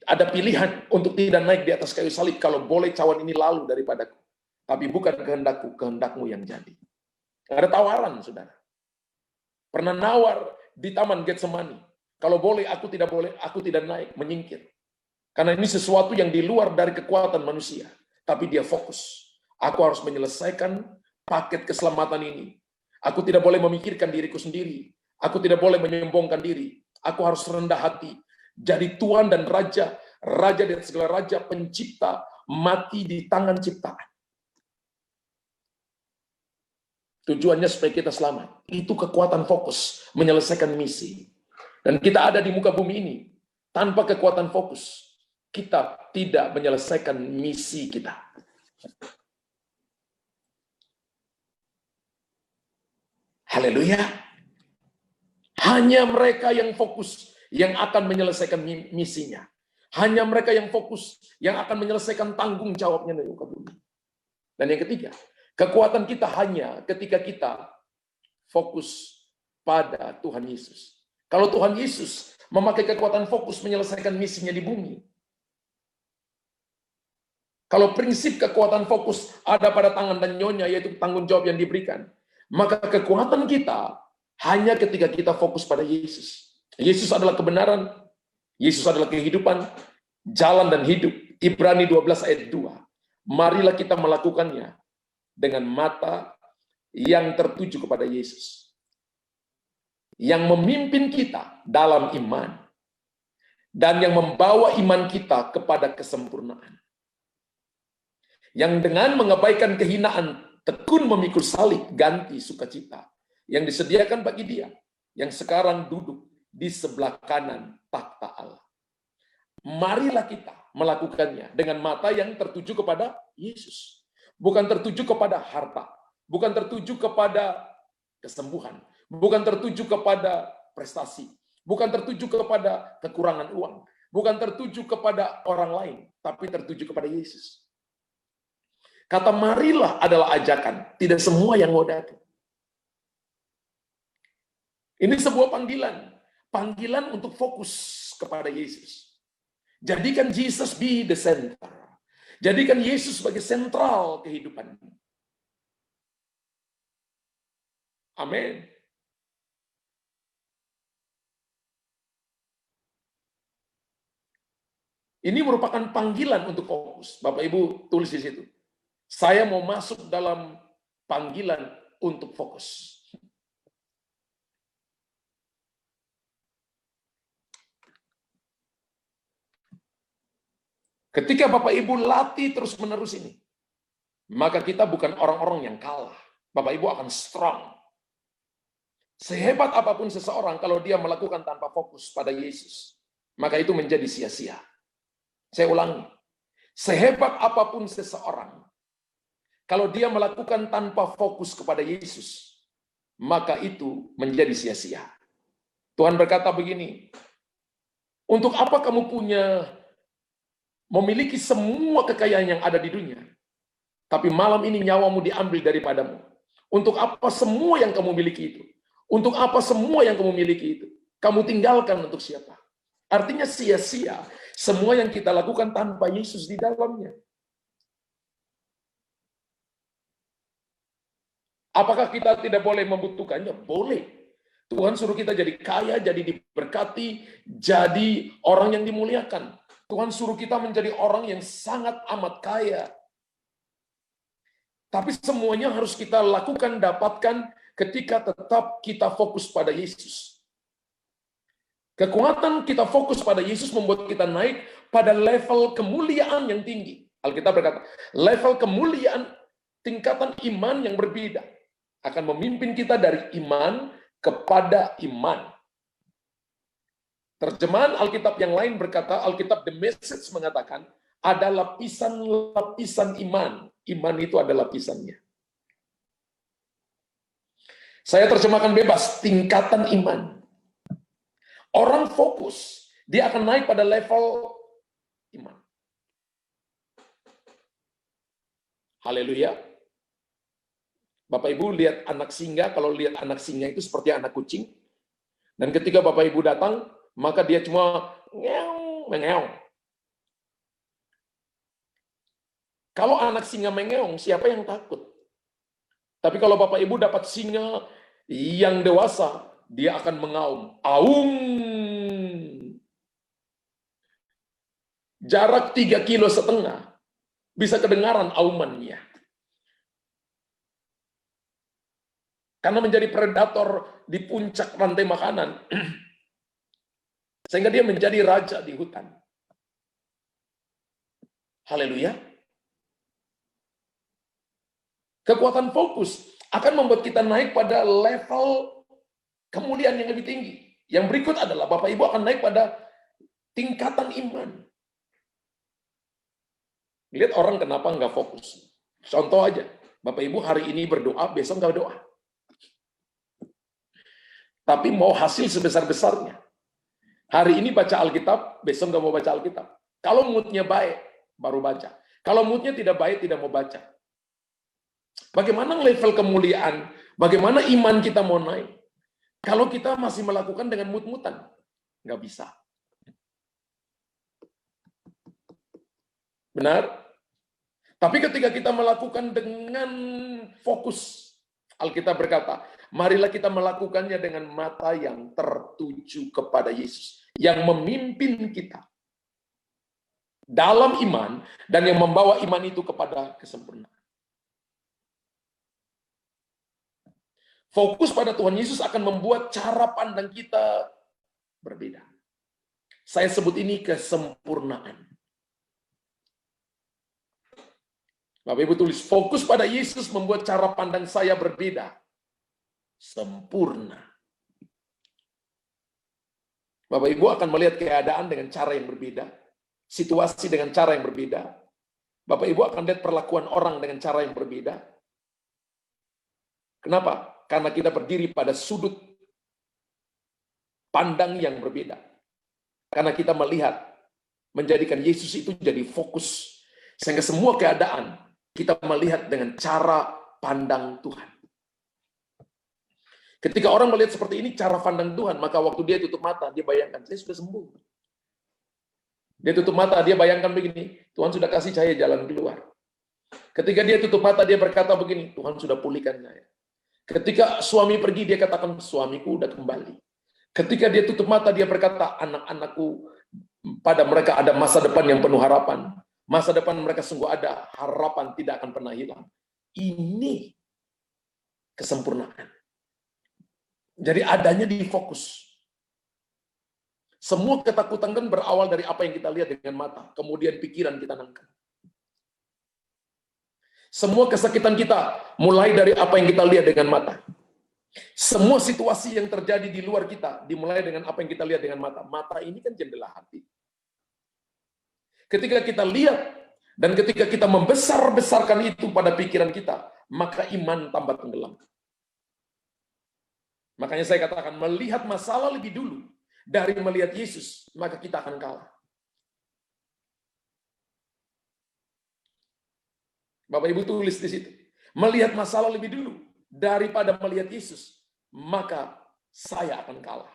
Ada pilihan untuk tidak naik di atas kayu salib, kalau boleh cawan ini lalu daripadaku. Tapi bukan kehendakku, kehendakmu yang jadi. Ada tawaran, saudara. Pernah nawar di Taman Getsemani. Kalau boleh, aku tidak naik, menyingkir. Karena ini sesuatu yang di luar dari kekuatan manusia. Tapi dia fokus. Aku harus menyelesaikan paket keselamatan ini. Aku tidak boleh memikirkan diriku sendiri. Aku tidak boleh menyombongkan diri. Aku harus rendah hati. Jadi Tuhan dan Raja. Raja dan segala Raja, pencipta, mati di tangan ciptaan. Tujuannya supaya kita selamat. Itu kekuatan fokus. Menyelesaikan misi. Dan kita ada di muka bumi ini. Tanpa kekuatan fokus. Kita tidak menyelesaikan misi kita. Haleluya. Hanya mereka yang fokus yang akan menyelesaikan misinya. Hanya mereka yang fokus yang akan menyelesaikan tanggung jawabnya di muka bumi. Dan yang ketiga, kekuatan kita hanya ketika kita fokus pada Tuhan Yesus. Kalau Tuhan Yesus memakai kekuatan fokus menyelesaikan misinya di bumi, Kalau prinsip kekuatan fokus ada pada tangan dan nyonya, yaitu tanggung jawab yang diberikan, maka kekuatan kita hanya ketika kita fokus pada Yesus. Yesus adalah kebenaran, Yesus adalah kehidupan, jalan dan hidup. Ibrani 12 ayat 2. Marilah kita melakukannya dengan mata yang tertuju kepada Yesus, yang memimpin kita dalam iman, dan yang membawa iman kita kepada kesempurnaan. Yang dengan mengabaikan kehinaan, tekun memikul salib, ganti sukacita yang disediakan bagi dia, yang sekarang duduk di sebelah kanan takhta Allah. Marilah kita melakukannya dengan mata yang tertuju kepada Yesus. Bukan tertuju kepada harta, bukan tertuju kepada kesembuhan, bukan tertuju kepada prestasi, bukan tertuju kepada kekurangan uang, bukan tertuju kepada orang lain, tapi tertuju kepada Yesus. Kata marilah adalah ajakan, tidak semua yang mau datang. Ini sebuah panggilan, panggilan untuk fokus kepada Yesus. Jadikan Jesus be the center. Jadikan Yesus sebagai sentral kehidupan. Amin. Ini merupakan panggilan untuk fokus. Bapak Ibu tulis di situ. Saya mau masuk dalam panggilan untuk fokus. Ketika Bapak Ibu latih terus-menerus ini, maka kita bukan orang-orang yang kalah. Bapak Ibu akan strong. Sehebat apapun seseorang, kalau dia melakukan tanpa fokus pada Yesus, maka itu menjadi sia-sia. Saya ulangi. Sehebat apapun seseorang, kalau dia melakukan tanpa fokus kepada Yesus, maka itu menjadi sia-sia. Tuhan berkata begini, untuk apa kamu memiliki semua kekayaan yang ada di dunia, tapi malam ini nyawamu diambil daripadamu? Untuk apa semua yang kamu miliki itu? Untuk apa semua yang kamu miliki itu? Kamu tinggalkan untuk siapa? Artinya sia-sia semua yang kita lakukan tanpa Yesus di dalamnya. Apakah kita tidak boleh membutuhkannya? Boleh. Tuhan suruh kita jadi kaya, jadi diberkati, jadi orang yang dimuliakan. Tuhan suruh kita menjadi orang yang sangat amat kaya. Tapi semuanya harus kita lakukan, dapatkan ketika tetap kita fokus pada Yesus. Kekuatan kita fokus pada Yesus membuat kita naik pada level kemuliaan yang tinggi. Alkitab berkata, level kemuliaan, tingkatan iman yang berbeda akan memimpin kita dari iman kepada iman. Terjemahan Alkitab yang lain berkata, Alkitab The Message mengatakan, ada lapisan-lapisan iman. Iman itu ada lapisannya. Saya terjemahkan bebas, tingkatan iman. Orang fokus, dia akan naik pada level iman. Haleluya. Bapak Ibu lihat anak singa, kalau lihat anak singa itu seperti anak kucing. Dan ketika Bapak Ibu datang, maka dia cuma mengeong. Kalau anak singa mengeong, siapa yang takut? Tapi kalau Bapak Ibu dapat singa yang dewasa, dia akan mengaum. Aung. Jarak 3,5 kilo bisa kedengaran aumannya. Karena menjadi predator di puncak rantai makanan. Sehingga dia menjadi raja di hutan. Haleluya. Kekuatan fokus akan membuat kita naik pada level kemuliaan yang lebih tinggi. Yang berikut adalah Bapak Ibu akan naik pada tingkatan iman. Lihat orang kenapa nggak fokus. Contoh aja, Bapak Ibu hari ini berdoa, besok nggak berdoa. Tapi mau hasil sebesar-besarnya. Hari ini baca Alkitab, besok nggak mau baca Alkitab. Kalau moodnya baik, baru baca. Kalau moodnya tidak baik, tidak mau baca. Bagaimana level kemuliaan? Bagaimana iman kita mau naik? Kalau kita masih melakukan dengan mood-moodan, nggak bisa. Benar? Tapi ketika kita melakukan dengan fokus, Alkitab berkata, marilah kita melakukannya dengan mata yang tertuju kepada Yesus, yang memimpin kita dalam iman dan yang membawa iman itu kepada kesempurnaan. Fokus pada Tuhan Yesus akan membuat cara pandang kita berbeda. Saya sebut ini kesempurnaan. Bapak Ibu tulis, fokus pada Yesus membuat cara pandang saya berbeda. Sempurna. Bapak Ibu akan melihat keadaan dengan cara yang berbeda. Situasi dengan cara yang berbeda. Bapak Ibu akan lihat perlakuan orang dengan cara yang berbeda. Kenapa? Karena kita berdiri pada sudut pandang yang berbeda. Karena kita melihat, menjadikan Yesus itu jadi fokus. Sehingga semua keadaan kita melihat dengan cara pandang Tuhan. Ketika orang melihat seperti ini, cara pandang Tuhan, maka waktu dia tutup mata, dia bayangkan, saya sudah sembuh. Dia tutup mata, dia bayangkan begini, Tuhan sudah kasih saya jalan keluar. Ketika dia tutup mata, dia berkata begini, Tuhan sudah pulihkan saya. Ketika suami pergi, dia katakan, suamiku udah kembali. Ketika dia tutup mata, dia berkata, anak-anakku, pada mereka ada masa depan yang penuh harapan. Masa depan mereka sungguh ada, harapan tidak akan pernah hilang. Ini kesempurnaan. Jadi adanya di fokus. Semua ketakutan kan berawal dari apa yang kita lihat dengan mata, kemudian pikiran kita nangkap. Semua kesakitan kita mulai dari apa yang kita lihat dengan mata. Semua situasi yang terjadi di luar kita dimulai dengan apa yang kita lihat dengan mata. Mata ini kan jendela hati. Ketika kita lihat dan ketika kita membesar-besarkan itu pada pikiran kita, maka iman tambah tenggelam. Makanya saya katakan, melihat masalah lebih dulu dari melihat Yesus, maka kita akan kalah. Bapak Ibu tulis di situ. Melihat masalah lebih dulu daripada melihat Yesus, maka saya akan kalah.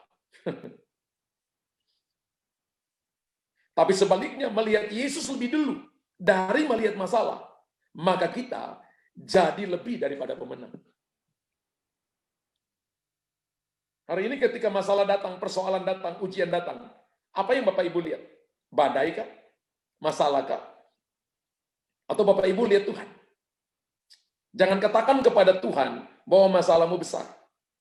Tapi sebaliknya, melihat Yesus lebih dulu dari melihat masalah, maka kita jadi lebih daripada pemenang. Hari ini ketika masalah datang, persoalan datang, ujian datang, apa yang Bapak Ibu lihat? Badai kah? Masalah kah? Atau Bapak Ibu lihat Tuhan? Jangan katakan kepada Tuhan bahwa masalahmu besar.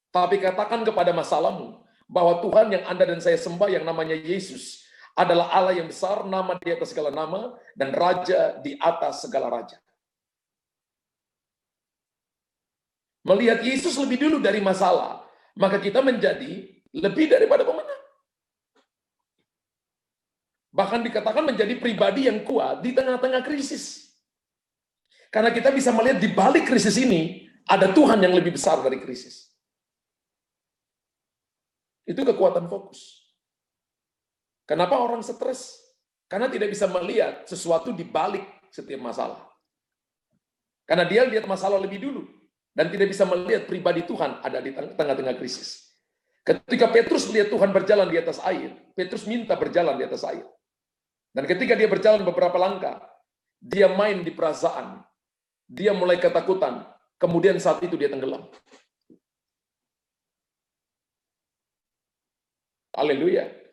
Tapi katakan kepada masalahmu bahwa Tuhan yang Anda dan saya sembah yang namanya Yesus adalah Allah yang besar, nama di atas segala nama, dan Raja di atas segala raja. Melihat Yesus lebih dulu dari masalah, maka kita menjadi lebih daripada pemenang. Bahkan dikatakan menjadi pribadi yang kuat di tengah-tengah krisis. Karena kita bisa melihat di balik krisis ini, ada Tuhan yang lebih besar dari krisis. Itu kekuatan fokus. Kenapa orang stres? Karena tidak bisa melihat sesuatu di balik setiap masalah. Karena dia lihat masalah lebih dulu. Dan tidak bisa melihat pribadi Tuhan ada di tengah-tengah krisis. Ketika Petrus melihat Tuhan berjalan di atas air, Petrus minta berjalan di atas air. Dan ketika dia berjalan beberapa langkah, dia main di perasaan. Dia mulai ketakutan. Kemudian saat itu dia tenggelam. Haleluya.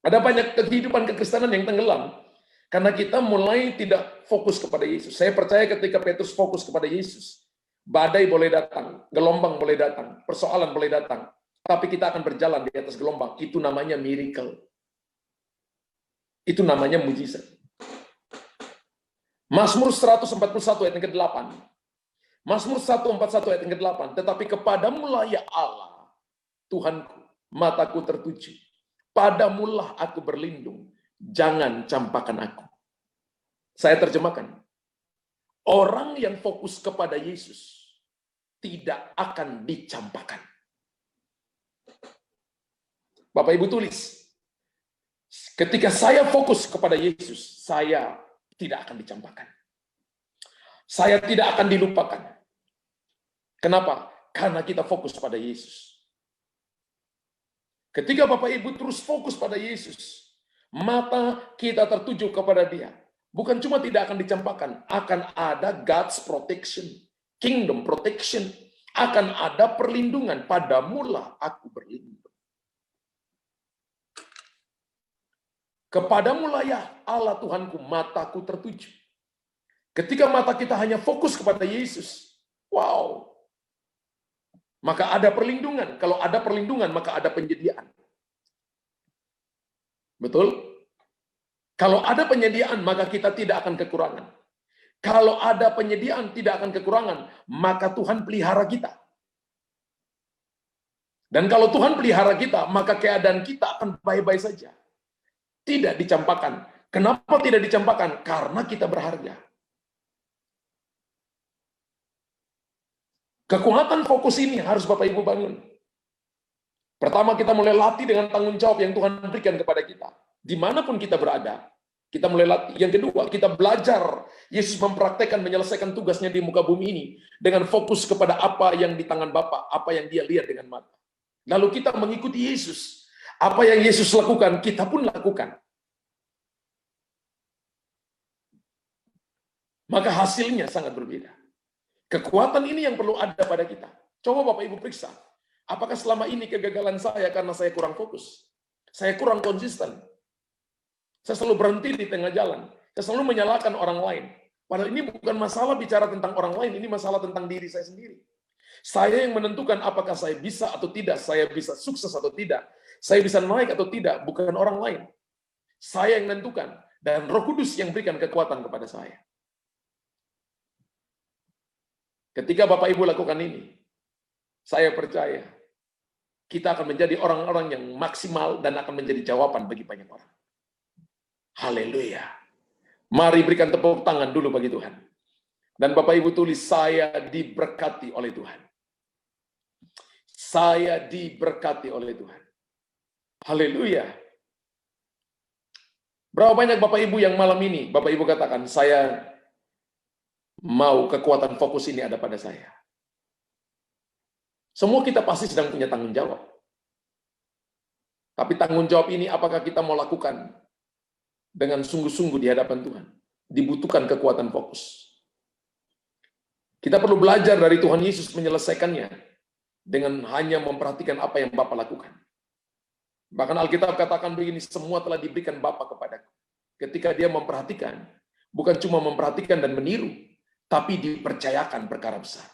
Ada banyak kehidupan kekristenan yang tenggelam. Karena kita mulai tidak fokus kepada Yesus. Saya percaya ketika Petrus fokus kepada Yesus, badai boleh datang, gelombang boleh datang, persoalan boleh datang. Tapi kita akan berjalan di atas gelombang. Itu namanya miracle. Itu namanya mujizat. Mazmur 141 ayat yang ke-8. Mazmur 141 ayat yang ke-8. Tetapi kepadamu-lah ya Allah, Tuhanku, mataku tertuju. Padamulah aku berlindung. Jangan campakkan aku. Saya terjemahkan. Orang yang fokus kepada Yesus tidak akan dicampakkan. Bapak Ibu tulis. Ketika saya fokus kepada Yesus, saya tidak akan dicampakkan. Saya tidak akan dilupakan. Kenapa? Karena kita fokus pada Yesus. Ketika Bapak Ibu terus fokus pada Yesus, mata kita tertuju kepada Dia, Bukan cuma tidak akan dicampakkan, akan ada God's protection, kingdom protection, akan ada perlindungan. Padamulah aku berlindung. Kepadamulah ya Allah Tuhanku, mataku tertuju. Ketika mata kita hanya fokus kepada Yesus, wow, maka ada perlindungan. Kalau ada perlindungan, maka ada penyediaan. Betul? Kalau ada penyediaan, maka kita tidak akan kekurangan. Kalau ada penyediaan, tidak akan kekurangan, maka Tuhan pelihara kita. Dan kalau Tuhan pelihara kita, maka keadaan kita akan baik-baik saja. Tidak dicampakkan. Kenapa tidak dicampakkan? Karena kita berharga. Kekuatan fokus ini harus Bapak Ibu bangun. Pertama, kita mulai latih dengan tanggung jawab yang Tuhan berikan kepada kita. Dimanapun kita berada, kita mulai latih. Yang kedua, kita belajar. Yesus mempraktekkan menyelesaikan tugasnya di muka bumi ini dengan fokus kepada apa yang di tangan Bapa, apa yang dia lihat dengan mata. Lalu kita mengikuti Yesus. Apa yang Yesus lakukan, kita pun lakukan. Maka hasilnya sangat berbeda. Kekuatan ini yang perlu ada pada kita. Coba Bapak Ibu periksa. Apakah selama ini kegagalan saya karena saya kurang fokus? Saya kurang konsisten. Saya selalu berhenti di tengah jalan. Saya selalu menyalahkan orang lain. Padahal ini bukan masalah bicara tentang orang lain, ini masalah tentang diri saya sendiri. Saya yang menentukan apakah saya bisa atau tidak, saya bisa sukses atau tidak, saya bisa naik atau tidak, bukan orang lain. Saya yang menentukan, dan Roh Kudus yang berikan kekuatan kepada saya. Ketika Bapak Ibu lakukan ini, saya percaya kita akan menjadi orang-orang yang maksimal dan akan menjadi jawaban bagi banyak orang. Haleluya. Mari berikan tepuk tangan dulu bagi Tuhan. Dan Bapak Ibu tulis, saya diberkati oleh Tuhan. Saya diberkati oleh Tuhan. Haleluya. Berapa banyak Bapak Ibu yang malam ini, Bapak Ibu katakan, saya mau kekuatan fokus ini ada pada saya. Semua kita pasti sedang punya tanggung jawab. Tapi tanggung jawab ini apakah kita mau lakukan dengan sungguh-sungguh di hadapan Tuhan? Dibutuhkan kekuatan fokus. Kita perlu belajar dari Tuhan Yesus menyelesaikannya dengan hanya memperhatikan apa yang Bapa lakukan. Bahkan Alkitab katakan begini, semua telah diberikan Bapa kepadaku. Ketika dia memperhatikan, bukan cuma memperhatikan dan meniru, tapi dipercayakan perkara besar.